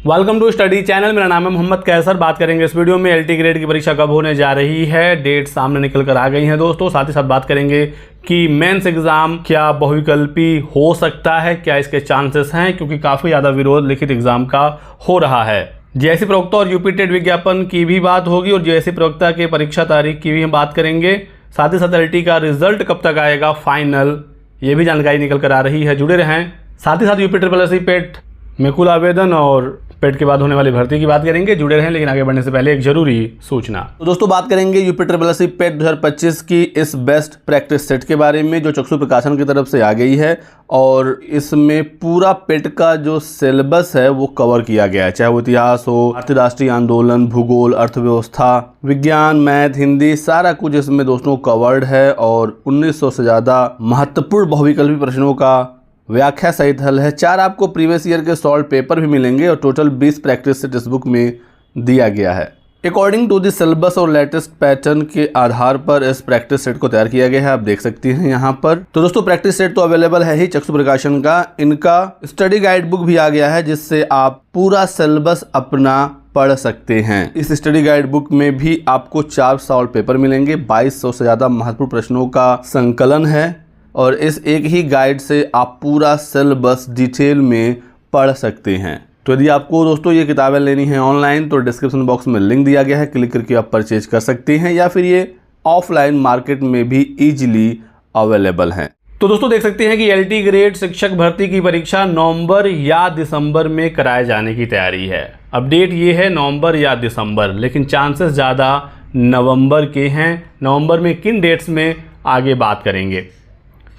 Welcome to study channel. मेरा नाम है मोहम्मद कैसर। बात करेंगे इस वीडियो में एलटी ग्रेड की परीक्षा कब होने जा रही है। डेट सामने निकल कर आ गई हैं दोस्तों। साथ ही साथ बात करेंगे कि मेंस एग्जाम क्या बहुविकल्पी हो सकता है, क्या इसके चांसेस हैं, क्योंकि काफ़ी ज़्यादा विरोध लिखित एग्जाम का हो रहा है। जेएससी प्रवक्ता और यूपी टेट विज्ञापन की भी बात होगी और जेएससी प्रवक्ता के परीक्षा तारीख की भी हम बात करेंगे। साथ ही साथ एलटी का रिजल्ट कब तक आएगा फाइनल, ये भी जानकारी निकल कर आ रही है। जुड़े रहें। साथ ही साथ यूपी ट्रिपल पेट में कुल आवेदन और पेट के बाद होने वाली भर्ती की बात करेंगे। जुड़े रहें। लेकिन आगे बढ़ने से पहले एक जरूरी सूचना। तो दोस्तों बात करेंगे यूपी ट्रिपल पेट 2025 की इस बेस्ट प्रैक्टिस सेट के बारे में, जो चक्षु प्रकाशन की तरफ से आ गई है। और इसमें पूरा पेट का जो सिलेबस है वो कवर किया गया है, चाहे वो इतिहास हो, अंतर्राष्ट्रीय आंदोलन, भूगोल, अर्थव्यवस्था, विज्ञान, मैथ, हिंदी, सारा कुछ इसमें दोस्तों कवर्ड है। और 1900 से ज़्यादा महत्वपूर्ण बहुविकल्पी प्रश्नों का व्याख्या सहित हल है। 4 आपको प्रीवियस ईयर के सॉल्व पेपर भी मिलेंगे और टोटल 20 प्रैक्टिस सेट इस बुक में दिया गया है। अकॉर्डिंग टू द सिलेबस और लेटेस्ट पैटर्न के आधार पर इस प्रैक्टिस सेट को तैयार किया गया है। आप देख सकते हैं यहाँ पर। तो दोस्तों प्रैक्टिस सेट तो अवेलेबल है ही चक्षु प्रकाशन का। इनका स्टडी गाइड बुक भी आ गया है, जिससे आप पूरा सिलेबस अपना पढ़ सकते हैं। इस स्टडी गाइड बुक में भी आपको 4 सॉल्व पेपर मिलेंगे। 2200 से ज़्यादा महत्वपूर्ण प्रश्नों का संकलन है और इस एक ही गाइड से आप पूरा सिलेबस डिटेल में पढ़ सकते हैं। तो यदि आपको दोस्तों ये किताबें लेनी है ऑनलाइन, तो डिस्क्रिप्शन बॉक्स में लिंक दिया गया है, क्लिक करके आप परचेज कर सकते हैं, या फिर ये ऑफलाइन मार्केट में भी इजीली अवेलेबल हैं। तो दोस्तों देख सकते हैं कि एलटी ग्रेड शिक्षक भर्ती की परीक्षा नवंबर या दिसंबर में कराए जाने की तैयारी है। अपडेट ये है नवंबर या दिसंबर, लेकिन चांसेस ज़्यादा नवंबर के हैं। नवंबर में किन डेट्स में आगे बात करेंगे।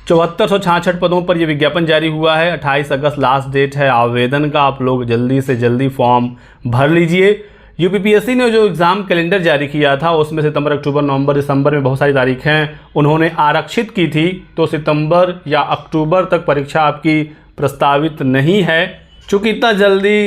7466 पदों पर यह विज्ञापन जारी हुआ है। 28 अगस्त लास्ट डेट है आवेदन का। आप लोग जल्दी से जल्दी फॉर्म भर लीजिए। यूपीपीएससी ने जो एग्ज़ाम कैलेंडर जारी किया था उसमें सितंबर, अक्टूबर, नवंबर, दिसंबर में बहुत सारी तारीखें उन्होंने आरक्षित की थी। तो सितंबर या अक्टूबर तक परीक्षा आपकी प्रस्तावित नहीं है। चूँकि इतना जल्दी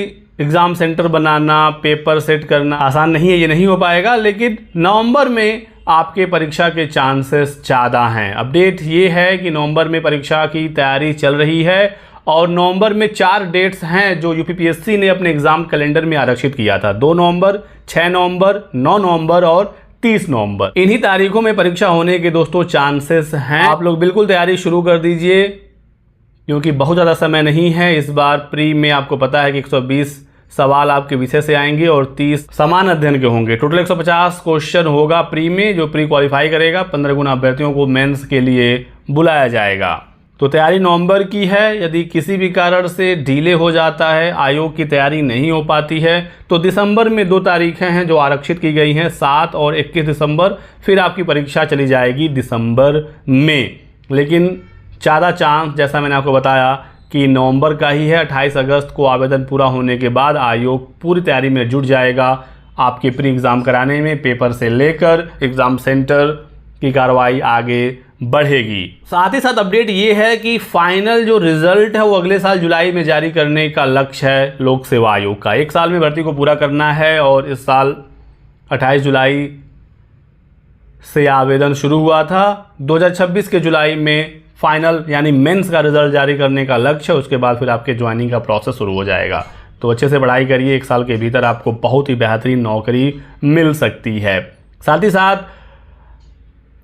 एग्ज़ाम सेंटर बनाना, पेपर सेट करना आसान नहीं है, ये नहीं हो पाएगा। लेकिन नवंबर में आपके परीक्षा के चांसेस ज़्यादा हैं। अपडेट ये है कि नवंबर में परीक्षा की तैयारी चल रही है और नवंबर में 4 डेट्स हैं जो यूपीपीएससी ने अपने एग्ज़ाम कैलेंडर में आरक्षित किया था। 2 नवंबर, 6 नवंबर, 9 नवंबर और 30 नवंबर। इन्हीं तारीखों में परीक्षा होने के दोस्तों चांसेस हैं। आप लोग बिल्कुल तैयारी शुरू कर दीजिए, क्योंकि बहुत ज़्यादा समय नहीं है। इस बार प्री में आपको पता है कि 120 सवाल आपके विषय से आएंगे और 30 समान अध्ययन के होंगे। टोटल 150 क्वेश्चन होगा प्री में, जो प्री क्वालिफाई करेगा। 15 गुना अभ्यर्थियों को मेंस के लिए बुलाया जाएगा। तो तैयारी नवंबर की है। यदि किसी भी कारण से डिले हो जाता है, आयोग की तैयारी नहीं हो पाती है, तो दिसंबर में 2 तारीखें हैं जो आरक्षित की गई हैं, 7 और 21 दिसंबर। फिर आपकी परीक्षा चली जाएगी दिसंबर में। लेकिन ज़्यादा चांस, जैसा मैंने आपको बताया, कि नवंबर का ही है। 28 अगस्त को आवेदन पूरा होने के बाद आयोग पूरी तैयारी में जुट जाएगा आपके प्री एग्ज़ाम कराने में। पेपर से लेकर एग्ज़ाम सेंटर की कार्रवाई आगे बढ़ेगी। साथ ही साथ अपडेट ये है कि फाइनल जो रिजल्ट है वो अगले साल जुलाई में जारी करने का लक्ष्य है लोक सेवा आयोग का। 1 साल में भर्ती को पूरा करना है और इस साल 28 जुलाई से आवेदन शुरू हुआ था। 2026 के जुलाई में फाइनल यानी मेंस का रिजल्ट जारी करने का लक्ष्य है। उसके बाद फिर आपके ज्वाइनिंग का प्रोसेस शुरू हो जाएगा। तो अच्छे से पढ़ाई करिए। 1 साल के भीतर आपको बहुत ही बेहतरीन नौकरी मिल सकती है। साथ ही साथ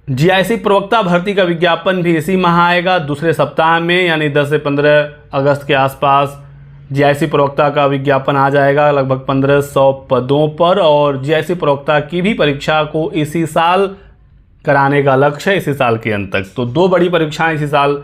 जीआईसी प्रवक्ता भर्ती का विज्ञापन भी इसी माह आएगा, दूसरे सप्ताह में, यानी 10 से 15 अगस्त के आसपास जीआईसी प्रवक्ता का विज्ञापन आ जाएगा लगभग 1500 पदों पर। और जीआईसी प्रवक्ता की भी परीक्षा को इसी साल कराने का लक्ष्य है, इसी साल के अंत तक। तो 2 बड़ी परीक्षाएं इसी साल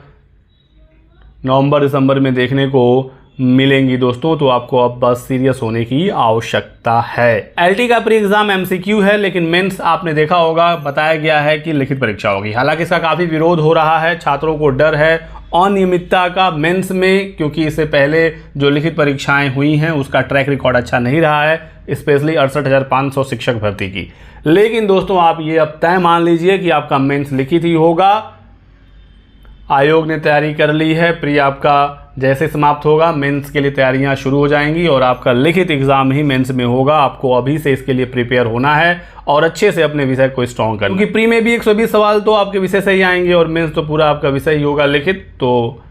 नवंबर दिसंबर में देखने को मिलेंगी दोस्तों। तो आपको अब बस सीरियस होने की आवश्यकता है। एलटी का प्री एग्जाम एमसीक्यू है, लेकिन मेंस आपने देखा होगा बताया गया है कि लिखित परीक्षा होगी। हालांकि इसका काफ़ी विरोध हो रहा है। छात्रों को डर है अनियमितता का मेंस में, क्योंकि इससे पहले जो लिखित परीक्षाएं हुई हैं उसका ट्रैक रिकॉर्ड अच्छा नहीं रहा है, स्पेशली 68,500 शिक्षक भर्ती की। लेकिन दोस्तों आप ये अब तय मान लीजिए कि आपका मेंस लिखित ही होगा। आयोग ने तैयारी कर ली है। प्री आपका जैसे समाप्त होगा, मेंस के लिए तैयारियां शुरू हो जाएंगी और आपका लिखित एग्जाम ही मेंस में होगा। आपको अभी से इसके लिए प्रिपेयर होना है और अच्छे से अपने विषय को स्ट्रॉन्ग करना, क्योंकि प्री में भी 120 सवाल तो आपके विषय से ही आएंगे और मेंस तो पूरा आपका विषय ही होगा लिखित। तो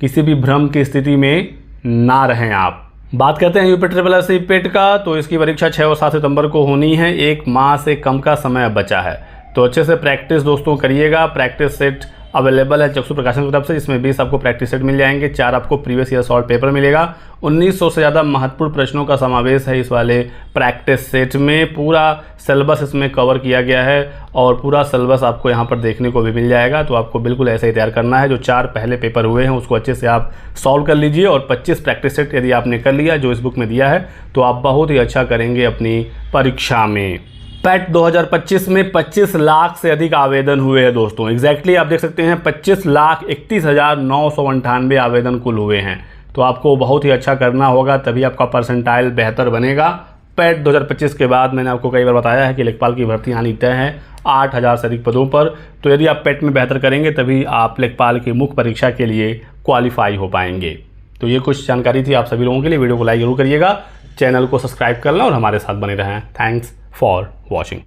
किसी भी भ्रम की स्थिति में ना रहें आप। बात करते हैं यूपी ट्रिपल एस पेट का, तो इसकी परीक्षा 6 और 7 सितंबर को होनी है। 1 माह से कम का समय बचा है, तो अच्छे से प्रैक्टिस दोस्तों करिएगा। प्रैक्टिस सेट अवेलेबल है चक्षु प्रकाशन की तरफ से, इसमें 20 आपको प्रैक्टिस सेट मिल जाएंगे, 4 आपको प्रीवियस ईयर सॉल्व पेपर मिलेगा। 1900 से ज़्यादा महत्वपूर्ण प्रश्नों का समावेश है इस वाले प्रैक्टिस सेट में। पूरा सिलेबस इसमें कवर किया गया है और पूरा सिलेबस आपको यहाँ पर देखने को भी मिल जाएगा। तो आपको बिल्कुल ऐसे ही तैयार करना है। जो 4 पहले पेपर हुए हैं उसको अच्छे से आप सॉल्व कर लीजिए और 25 प्रैक्टिस सेट यदि आपने कर लिया जो इस बुक में दिया है तो आप बहुत ही अच्छा करेंगे अपनी परीक्षा में। पैट 2025 में 25 लाख से अधिक आवेदन हुए हैं दोस्तों। एग्जैक्टली आप देख सकते हैं 25,31,998 आवेदन कुल हुए हैं। तो आपको बहुत ही अच्छा करना होगा, तभी आपका परसेंटाइल बेहतर बनेगा। पैट 2025 के बाद मैंने आपको कई बार बताया है कि लेखपाल की भर्ती आनी तय है 8,000 से अधिक पदों पर। तो यदि आप पैट में बेहतर करेंगे तभी आप लेखपाल की मुख्य परीक्षा के लिए क्वालिफाई हो पाएंगे। तो ये कुछ जानकारी थी आप सभी लोगों के लिए। वीडियो को लाइक जरूर करिएगा, चैनल को सब्सक्राइब कर लें और हमारे साथ बने रहें। Thanks for watching.